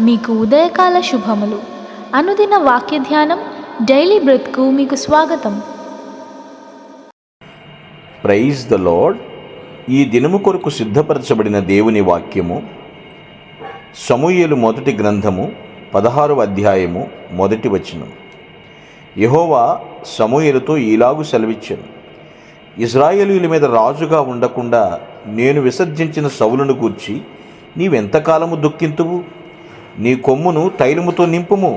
మీకు ఉదయకాల శుభములు. అనుదిన వాక్య ధ్యానం డైలీ బ్రెత్కు మీకు స్వాగతం. Praise the lord. ఈ దినము కొరకు సిద్ధపరచబడిన దేవుని వాక్యము సమూయేలు మొదటి గ్రంథము 16వ అధ్యాయము మొదటి వచనం. యెహోవా సమూయేలుతో ఈలాగు సెలవిచ్చెను, ఇశ్రాయేలీయుల మీద రాజుగా ఉండకుండా నేను విసర్జించిన సౌలును గూర్చి నీవెంతకాలము దుఃఖింతువు? నీ కొమ్మును తైలముతో నింపుము.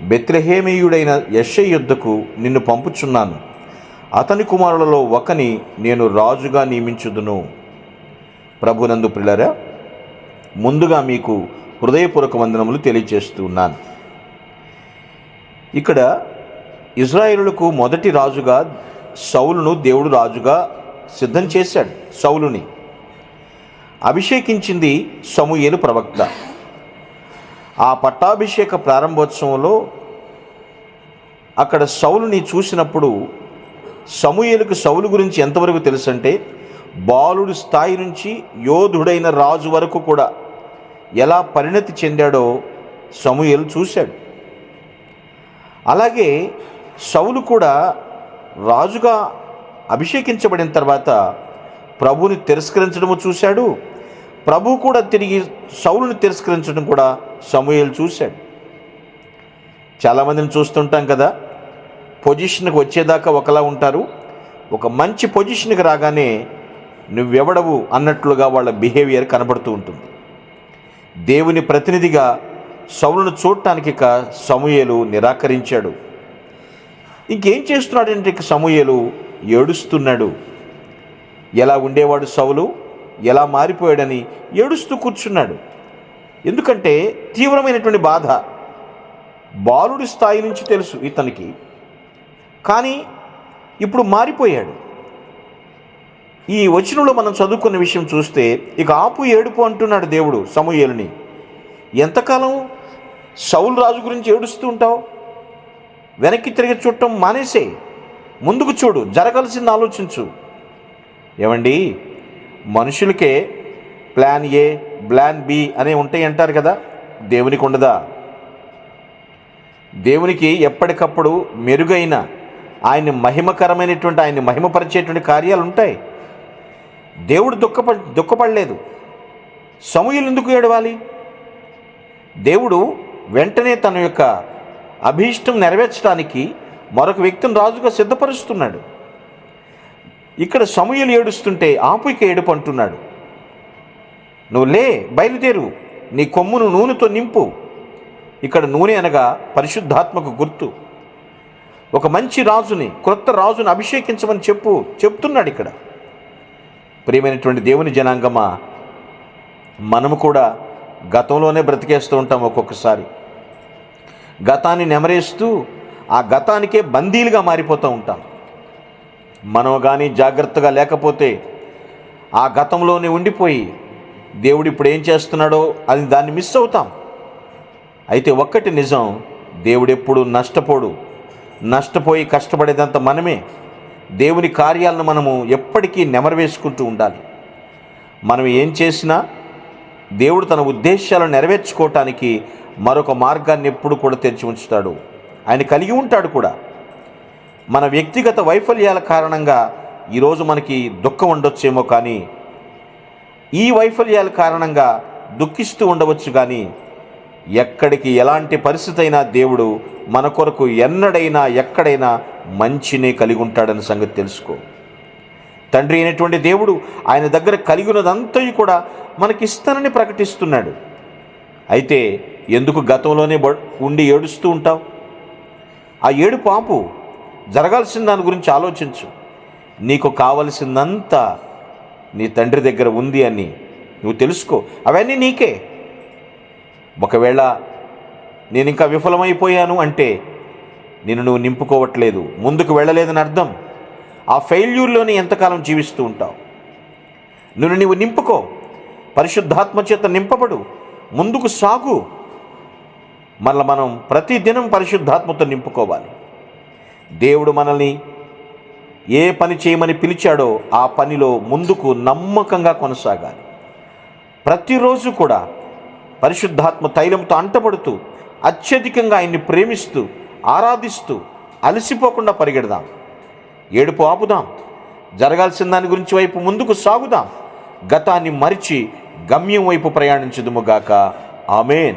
బెత్లెహేమీయుడైన యెష్షయి యొద్దకు నిన్ను పంపుచున్నాను. అతని కుమారులలో ఒకని నేను రాజుగా నియమించుదును. ప్రభునందు ప్రియులారా, ముందుగా మీకు హృదయపూర్వక వందనములు తెలియజేస్తున్నాను. ఇక్కడ ఇశ్రాయేలులకు మొదటి రాజుగా సౌలును దేవుడు రాజుగా సిద్ధం చేశాడు. సౌలుని అభిషేకించింది సమూయేలు ప్రవక్త. ఆ పట్టాభిషేక ప్రారంభోత్సవంలో అక్కడ సౌలుని చూసినప్పుడు సమూయేలుకు సౌలు గురించి ఎంతవరకు తెలుసంటే, బాలుడి స్థాయి నుంచి యోధుడైన రాజు వరకు కూడా ఎలా పరిణతి చెందాడో సమూయేలు చూశాడు. అలాగే సౌలు కూడా రాజుగా అభిషేకించబడిన తర్వాత ప్రభువుని తిరస్కరించడము చూశాడు. ప్రభు కూడా తిరిగి సౌలుని తిరస్కరించడం కూడా సమూయేలు చూశాడు. చాలామందిని చూస్తుంటాం కదా, పొజిషన్కి వచ్చేదాకా ఒకలా ఉంటారు, ఒక మంచి పొజిషన్కి రాగానే నువ్వెవడవు అన్నట్లుగా వాళ్ళ బిహేవియర్ కనబడుతూ ఉంటుంది. దేవుని ప్రతినిధిగా సౌలును చూడటానికి ఇక సమూయేలు నిరాకరించాడు. ఇంకేం చేస్తున్నాడంటే ఇక సమూయేలు ఏడుస్తున్నాడు. ఎలా ఉండేవాడు సౌలు, ఎలా మారిపోయాడని ఏడుస్తూ కూర్చున్నాడు. ఎందుకంటే తీవ్రమైనటువంటి బాధ. బాలుడి స్థాయి నుంచి తెలుసు ఇతనికి, కానీ ఇప్పుడు మారిపోయాడు. ఈ వచనంలో మనం చదువుకున్న విషయం చూస్తే, ఇక ఆపు ఏడుపు అంటున్నాడు దేవుడు సమూయేలుని. ఎంతకాలం సౌలు రాజు గురించి ఏడుస్తూ ఉంటావు? వెనక్కి తిరిగి చూడటం మానేసే, ముందుకు చూడు, జరగాల్సింది ఆలోచించు. ఏమండి, మనుషులకే ప్లాన్ ఏ, ప్లాన్ బి అనే ఉంటాయి అంటారు కదా, దేవునికి ఉండదా? దేవునికి ఎప్పటికప్పుడు మెరుగైన ఆయన్ని మహిమకరమైనటువంటి, ఆయన్ని మహిమపరిచేటువంటి కార్యాలు ఉంటాయి. దేవుడు దుఃఖపడలేదు. సమూయేలు ఎందుకు ఏడవాలి? దేవుడు వెంటనే తన యొక్క అభీష్టం నెరవేర్చడానికి మరొక వ్యక్తిని రాజుగా సిద్ధపరుస్తున్నాడు. ఇక్కడ సమూయేలు ఏడుస్తుంటే ఆపు ఇక ఏడుపు అంటున్నాడు. నువ్వు లే, బయలుదేరు, నీ కొమ్మును నూనెతో నింపు. ఇక్కడ నూనె అనగా పరిశుద్ధాత్మకు గుర్తు. ఒక మంచి రాజుని, క్రొత్త రాజుని అభిషేకించమని చెప్తున్నాడు ఇక్కడ. ప్రియమైనటువంటి దేవుని జనాంగమా, మనము కూడా గతంలోనే బ్రతికేస్తూ ఉంటాం. ఒక్కొక్కసారి గతాన్ని నెమరేస్తూ ఆ గతానికే బందీలుగా మారిపోతూ ఉంటాం. మనం కానీ జాగ్రత్తగా లేకపోతే ఆ గతంలోనే ఉండిపోయి దేవుడు ఇప్పుడు ఏం చేస్తున్నాడో అది దాన్ని మిస్ అవుతాం. అయితే ఒక్కటి నిజం, దేవుడు ఎప్పుడు నష్టపోడు. నష్టపోయి కష్టపడేదంతా మనమే. దేవుని కార్యాలను మనము ఎప్పటికీ నెమరవేసుకుంటూ ఉండాలి. మనం ఏం చేసినా దేవుడు తన ఉద్దేశాలను నెరవేర్చుకోవటానికి మరొక మార్గాన్ని ఎప్పుడు కూడా తెరిచి ఉంచుతాడు. ఆయన కలిగి ఉంటాడు కూడా. మన వ్యక్తిగత వైఫల్యాల కారణంగా ఈరోజు మనకి దుఃఖం ఉండొచ్చేమో, కానీ ఈ వైఫల్యాల కారణంగా దుఃఖిస్తూ ఉండవచ్చు. కానీ ఎక్కడికి ఎలాంటి పరిస్థితి అయినా దేవుడు మన కొరకు ఎన్నడైనా ఎక్కడైనా మంచినే కలిగి ఉంటాడన్న సంగతి తెలుసుకో. తండ్రి అయినటువంటి దేవుడు ఆయన దగ్గర కలిగి ఉన్నదంతా కూడా మనకిస్తానని ప్రకటిస్తున్నాడు. అయితే ఎందుకు గతంలోనే ఉండి ఏడుస్తూ ఉంటావు? ఆ ఏడుపు ఆపు, జరగాల్సిన దాని గురించి ఆలోచించు. నీకు కావలసిందంతా నీ తండ్రి దగ్గర ఉంది అని నువ్వు తెలుసుకో. అవన్నీ నీకే. ఒకవేళ నేను ఇంకా విఫలమైపోయాను అంటే నువ్వు నింపుకోవట్లేదు, ముందుకు వెళ్ళలేదని అర్థం. ఆ ఫెయిల్యూర్లోనే ఎంతకాలం జీవిస్తూ ఉంటావు? నువ్వు నింపుకో, పరిశుద్ధాత్మ చేత నింపబడు, ముందుకు సాగు. మళ్ళీ మనం ప్రతిదినం పరిశుద్ధాత్మతో నింపుకోవాలి. దేవుడు మనల్ని ఏ పని చేయమని పిలిచాడో ఆ పనిలో ముందుకు నమ్మకంగా కొనసాగాలి. ప్రతిరోజు కూడా పరిశుద్ధాత్మ తైలంతో అంటబడుతూ అత్యధికంగా ఆయన్ని ప్రేమిస్తూ ఆరాధిస్తూ అలసిపోకుండా పరిగెడదాం. ఏడుపు ఆపుదాం. జరగాల్సిన దాని గురించి వైపు ముందుకు సాగుదాం. గతాన్ని మరిచి గమ్యం వైపు ప్రయాణించుదుముగాక. ఆమేన్.